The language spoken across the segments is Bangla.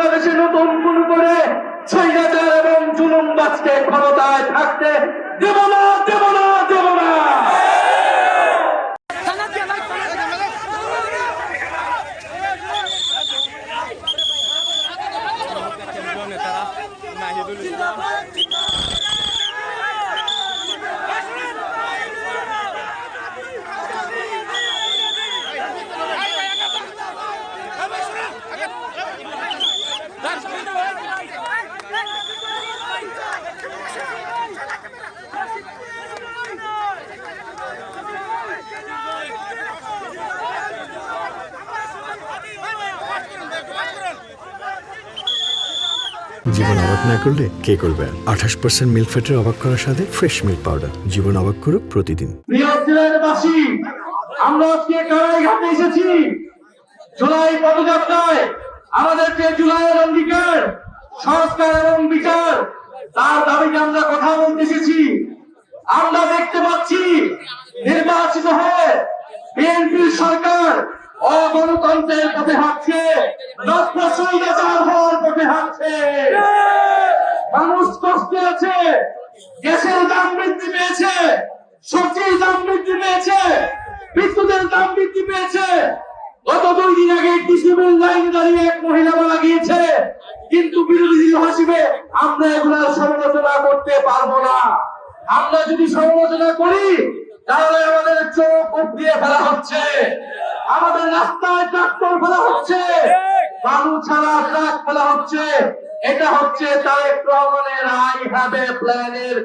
বাংলাদেশে নতুন কোন করে স্বৈরাচার এবং জুলুমবাজকে ক্ষমতায় থাকতে দেব না, দেব না, দেব না। জীবন অবাক না করলে কে করবে? 28% মিল্ক ফ্যাটের অবাক করার সাথে ফ্রেশ মিল্ক পাউডার। জীবন অবাক করুক প্রতিদিন। প্রিয় সিলেটবাসী, আমরা আজকে কারাইঘাটে এসেছি জুলাই পদযাত্রায়। আমাদের যে জুলাইয়ের অঙ্গীকার, সংস্কার এবং বিচার, তার দাবিতে আমরা কথা বলতে এসেছি। আমরা দেখতে পাচ্ছি নির্বাচিত হয়ে বিএনপির সরকার অগণতন্ত্রের পথে হাঁটছে, স্বৈরাচার হওয়ার পথে হাঁটছে। মানুষ কষ্টে আছে, গ্যাসের দাম বৃদ্ধি পেয়েছে, সবজির দাম বৃদ্ধি পেয়েছে, বিদ্যুতের দাম বৃদ্ধি পেয়েছে। গত 2 দিন আগে ডিসিবল লাইনে দাঁড়িয়ে এক মহিলা মারা গিয়েছে, কিন্তু বিরোধী হিসেবে আমরা এগুলোর সমালোচনা করতে পারবো না। আমরা যদি সমালোচনা করি তাহলে আমাদের চোখ উপড়িয়ে ফেলা হচ্ছে, আমাদের রাস্তায় ট্রাক্টর ফেলা হচ্ছে, বালু ছাড়া ট্রাক ফেলা হচ্ছে। এটা হচ্ছে তারেক রহমানের আই হ্যাভ এ প্ল্যানের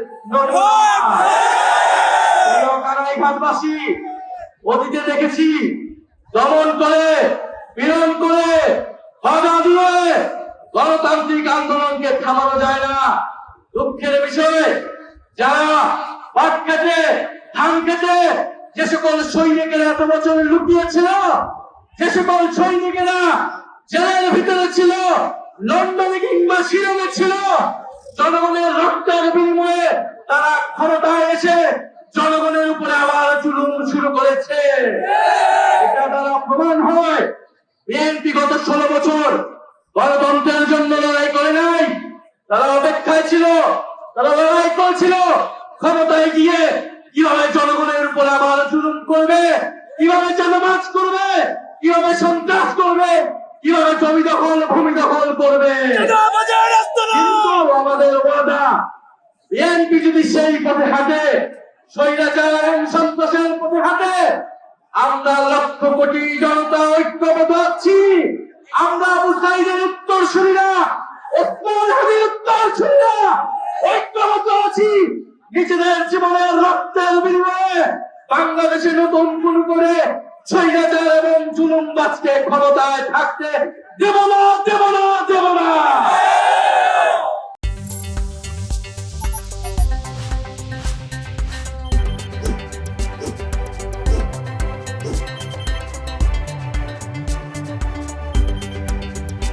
কারাইঘাটবাসী। অতীতে দেখেছি দমন করে, পীড়ন করে, বাধা দিয়ে গণতান্ত্রিক আন্দোলনকে থামানো যায় না। দুঃখের বিষয়, যারা পাট খেতে, ধান খেতে যে সকল সৈনিকেরা এত বছর লুকিয়েছিল, যে সকল সৈনিকেরা জেলের ভিতরে ছিল, লন্ডনে কিংবা শিলংয়ে ছিল, জনগণের রক্তের বিনিময়ে তারা ক্ষমতায় এসে জনগণের উপরে আবার জুলুম শুরু করেছে। এটা তারা প্রমাণ হয়। বিএনপি গত 16 বছর গণতন্ত্রের জন্য লড়াই করে নাই, তারা অপেক্ষায় ছিল, তারা লড়াই করেছিল ক্ষমতায় গিয়ে কিভাবে জনগণের উপরে আবার জুলুম করবে, কিভাবে চাঁদাবাজ করবে, কিভাবে সন্ত্রাস করবে, কিভাবে জমি দখল, ভূমি দখল করবে। কিন্তু আমাদের ওয়াদা, বিএনপি যদি সেই পথে হাঁটে, স্বৈরাচার এবং সন্ত্রাসের পথে হাঁটে, আমরা লক্ষ কোটি জনতা ঐক্যবদ্ধ আছি। আমরা আবু সাঈদের উত্তরসূরিরা, ওসমান হাদির উত্তরসূরিরা ঐক্যবদ্ধ আছি। নিজেদের জীবনের রক্তের বিনিময়ে বাংলাদেশে নতুন কোন করে স্বৈরাচার এবং জুলুমবাজকে ক্ষমতায় থাকতে দেব না,